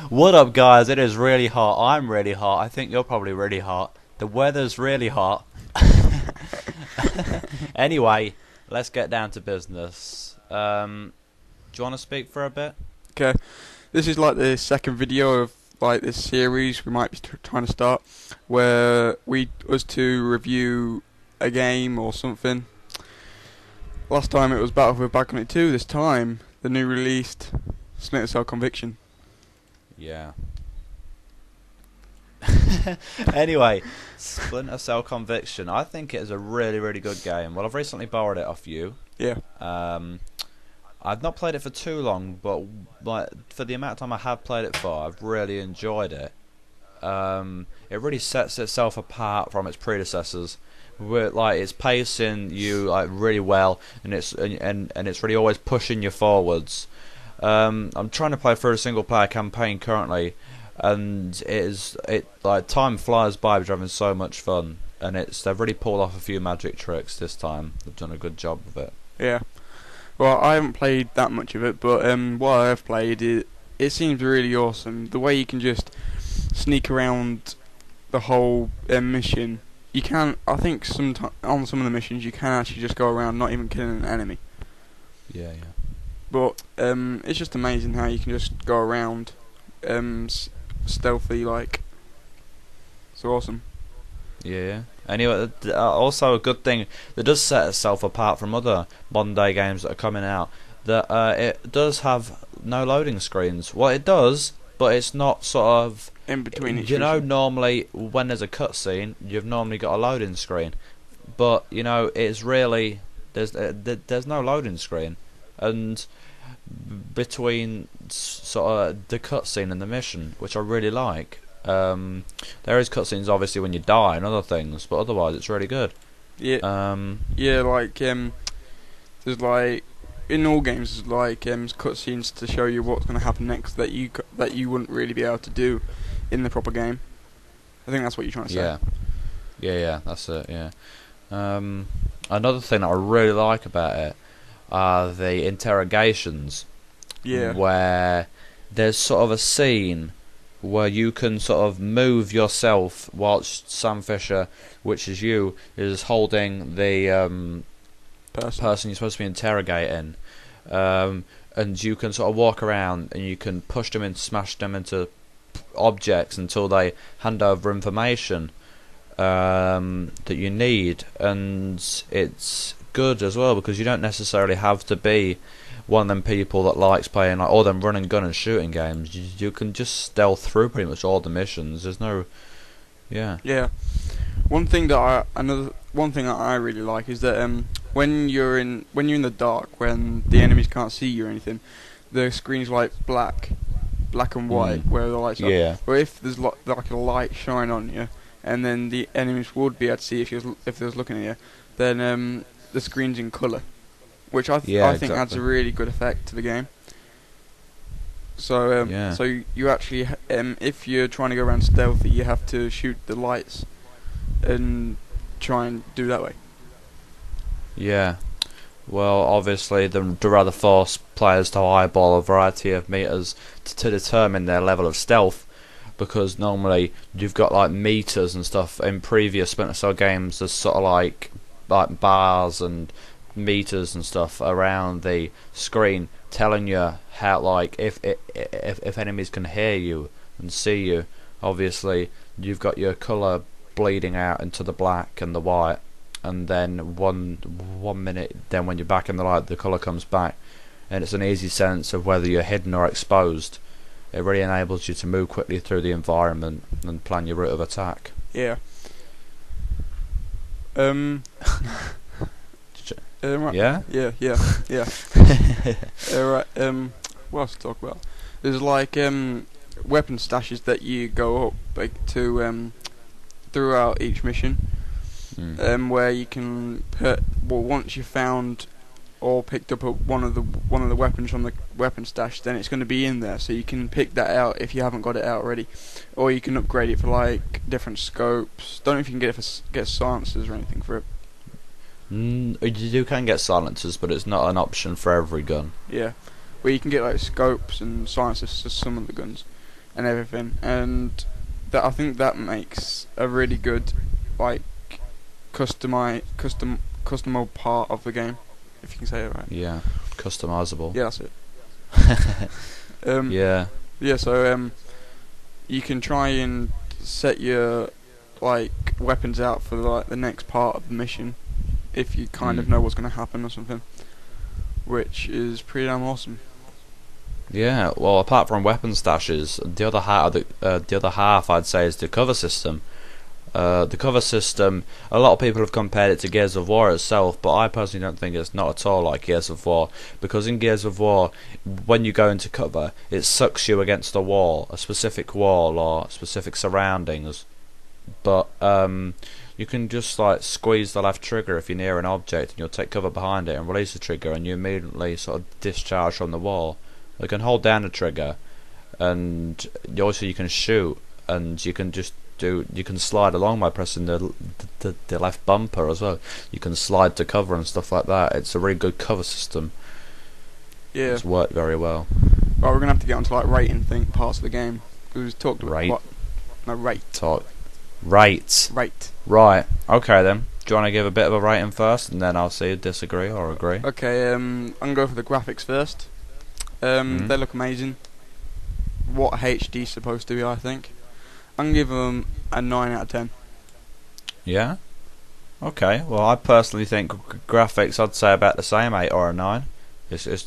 What up, guys? It is really hot. I'm really hot. I think you're probably really hot. The weather's really hot. Anyway, let's get down to business. Do you want to speak for a bit? Okay, this is like the second video of like this series we might be trying to start, where we was to review a game or something. Last time it was Battlefield Back on It 2. This time the new released Splinter Cell Conviction. Yeah. Anyway, Splinter Cell Conviction. I think it is a really, really good game. Well, I've recently borrowed it off you. Yeah. I've not played it for too long, but like for the amount of time I have played it for, I've really enjoyed it. It really sets itself apart from its predecessors. With, like, it's pacing you like really well, and it's really always pushing you forwards. I'm trying to play through a single player campaign currently, and like time flies by. We're having so much fun, and they've really pulled off a few magic tricks this time. They've done a good job of it. Yeah. Well, I haven't played that much of it, but what I have played, it seems really awesome. The way you can just sneak around the whole mission. You can, I think, on some of the missions you can actually just go around not even killing an enemy. Yeah. But it's just amazing how you can just go around stealthy, like. It's awesome. Yeah. Anyway, also a good thing that does set itself apart from other modern day games that are coming out, that it does have no loading screens. Well, it does, but it's not sort of In between each you know, mission. normally when there's a cutscene, you've normally got a loading screen, but you know, it's really there's no loading screen, and between sort of the cutscene and the mission, which I really like. There is cutscenes obviously when you die and other things, but otherwise it's really good. Yeah. Yeah, like there's like in all games there's like cutscenes to show you what's going to happen next that you wouldn't really be able to do in the proper game. I think that's what you're trying to say. Yeah, that's it. Yeah. Another thing that I really like about it are the interrogations. Yeah. Where there's sort of a scene where you can sort of move yourself whilst Sam Fisher, which is you, is holding the person you're supposed to be interrogating, and you can sort of walk around and you can push them and smash them into objects until they hand over information that you need. And it's good as well because you don't necessarily have to be one of them people that likes playing like all them run and gun and shooting games. You can just stealth through pretty much all the missions. There's no, yeah. Yeah. One thing that I really like is that when you're in the dark, when the enemies can't see you or anything, the screen's like black and white where the lights are. Yeah. But if there's like a light shine on you, and then the enemies would be able to see if they was looking at you, then the screen's in colour, which I think adds a really good effect to the game. So so you actually if you're trying to go around stealthy, you have to shoot the lights and try and do that way. Yeah. Well, obviously, they'd rather force players to eyeball a variety of meters to determine their level of stealth, because normally you've got like meters and stuff in previous Splinter Cell games. There's sort of like bars and meters and stuff around the screen telling you how, like, if enemies can hear you and see you. Obviously, you've got your colour bleeding out into the black and the white, and then one minute, then when you're back in the light, the colour comes back, and it's an easy sense of whether you're hidden or exposed. It really enables you to move quickly through the environment and plan your route of attack. Yeah. Right. Yeah? Yeah. Right. What else to talk about? There's like weapon stashes that you go up like to throughout each mission, where you can put. Well, once you've found or picked up one of the weapons from the weapon stash, then it's going to be in there, so you can pick that out if you haven't got it out already, or you can upgrade it for like different scopes. Don't know if you can get silencers or anything for it. You can get silencers, but it's not an option for every gun. Yeah, where you can get like scopes and silencers to some of the guns. and everything, and that I think that makes a really good like customizable part of the game, if you can say it right. Yeah, customizable. Yeah, that's it. Yeah. Yeah, so you can try and set your like weapons out for like the next part of the mission if you kind of know what's going to happen or something, which is pretty damn awesome. Yeah, well, apart from weapon stashes, the other half I'd say is the cover system. The cover system, a lot of people have compared it to Gears of War itself, but I personally don't think it's not at all like Gears of War, because in Gears of War, when you go into cover, it sucks you against a wall, a specific wall or specific surroundings, but you can just like squeeze the left trigger if you're near an object, and you'll take cover behind it and release the trigger, and you immediately sort of discharge from the wall. You can hold down the trigger, and also you can shoot, and you can slide along by pressing the left bumper as well. You can slide to cover and stuff like that. It's a really good cover system. Yeah, it's worked very well. Right, we're gonna have to get onto like rating parts of the game, because we've talked about rate. What? No, rate. Rate. Rate. Right. Okay then. Do you want to give a bit of a rating first, and then I'll see disagree or agree? Okay. I'm gonna go for the graphics first. They look amazing. What HD is supposed to be, I think. I'm gonna give them a 9 out of 10. Yeah. Okay. Well, I personally think graphics, I'd say about the same, 8 or a 9. It's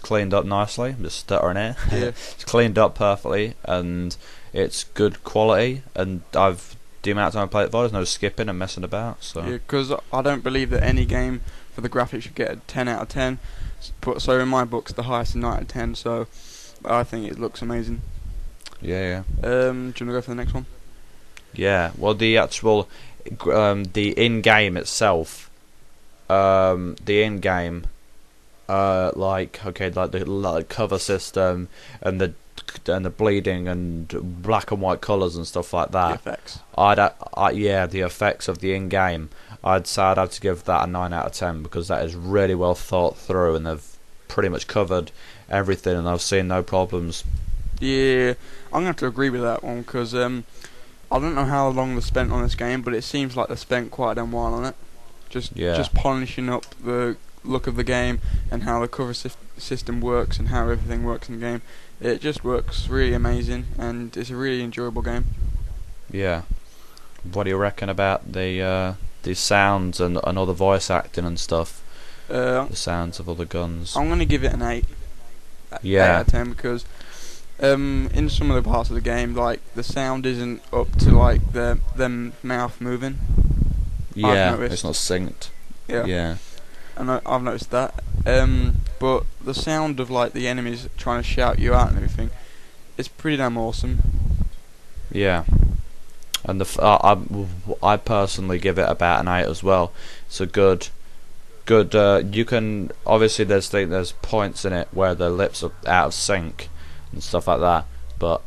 cleaned up nicely. I'm just stuttering here. Yeah. It's cleaned up perfectly, and it's good quality. And the amount of time I played it for, there's no skipping and messing about. So. Yeah, because I don't believe that any game for the graphics should get a 10 out of 10. So in my books, the highest is 9 out of 10. So I think it looks amazing. Yeah. Do you want to go for the next one? Yeah. Well, the actual, the in-game itself, like the cover system and the bleeding and black and white colours and stuff like that. The effects. The effects of the in-game. I'd say I'd have to give that a 9 out of 10, because that is really well thought through, and they've pretty much covered everything, and I've seen no problems. Yeah, I'm going to have to agree with that one, because I don't know how long they spent on this game, but it seems like they spent quite a damn while on it. Just polishing up the look of the game and how the cover system works and how everything works in the game. It just works really amazing, and it's a really enjoyable game. Yeah. What do you reckon about the sounds and all the voice acting and stuff? The sounds of all the guns. I'm going to give it an 8. Yeah. 8 out of 10, because in some of the parts of the game, like the sound isn't up to like them mouth moving. Yeah, it's not synced. Yeah. And I've noticed that. But the sound of like the enemies trying to shout you out and everything, it's pretty damn awesome. Yeah. And I personally give it about an 8 as well. It's a good. You can obviously there's points in it where the lips are out of sync and stuff like that, but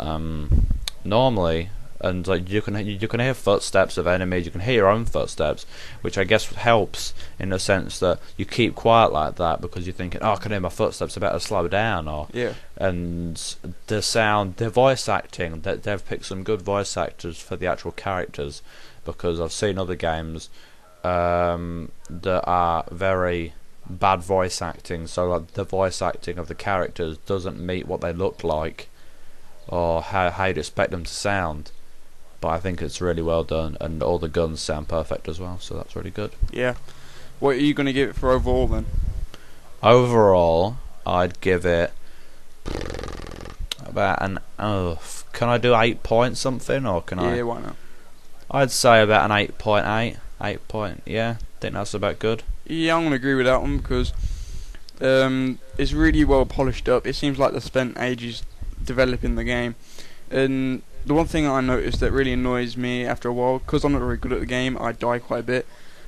normally, and like you can hear footsteps of enemies, you can hear your own footsteps, which I guess helps in the sense that you keep quiet like that, because you're thinking, oh, I can hear my footsteps, I better slow down, or and the sound, the voice acting, that they've picked some good voice actors for the actual characters, because I've seen other games that are very bad voice acting, so like the voice acting of the characters doesn't meet what they look like or how you'd expect them to sound. But I think it's really well done, and all the guns sound perfect as well, so that's really good. Yeah. What are you going to give it for overall then? Overall, I'd give it about an can I do 8 point something, or can I? Yeah, why not? I'd say about an 8.8. 8 point, yeah. Think that's about good. Yeah, I'm going to agree with that one, because it's really well polished up. It seems like they spent ages developing the game. And the one thing I noticed that really annoys me after a while, because I'm not very good at the game, I die quite a bit.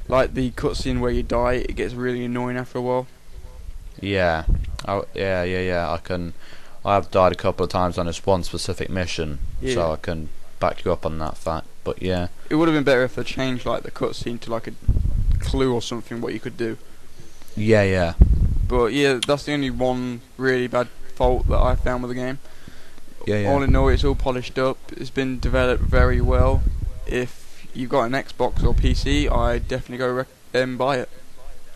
Like the cutscene where you die, it gets really annoying after a while. Yeah. I have died a couple of times on this one specific mission, so I can back you up on that fact. But yeah, it would have been better if they changed like the cutscene to like a clue or something what you could do. Yeah. But yeah, that's the only one really bad fault that I found with the game. Yeah. All in all, it's all polished up. It's been developed very well. If you've got an Xbox or PC, I definitely go buy it.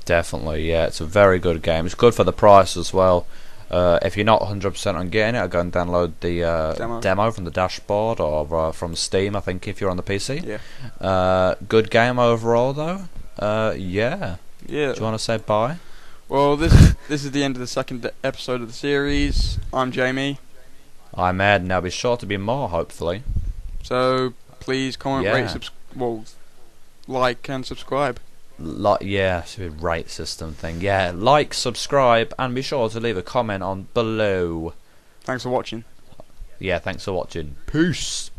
Definitely, yeah. It's a very good game. It's good for the price as well. If you're not 100% on getting it, I'll go and download the demo from the dashboard or from Steam, I think, if you're on the PC. Yeah. Good game overall, though. Yeah. Yeah. Do you want to say bye? Well, this is the end of the second episode of the series. I'm Jamie. I'm Ed, and there'll be sure to be more, hopefully. So please comment, like and subscribe. It's a rate system thing. Yeah, like, subscribe, and be sure to leave a comment on below. Thanks for watching. Yeah, thanks for watching. Peace.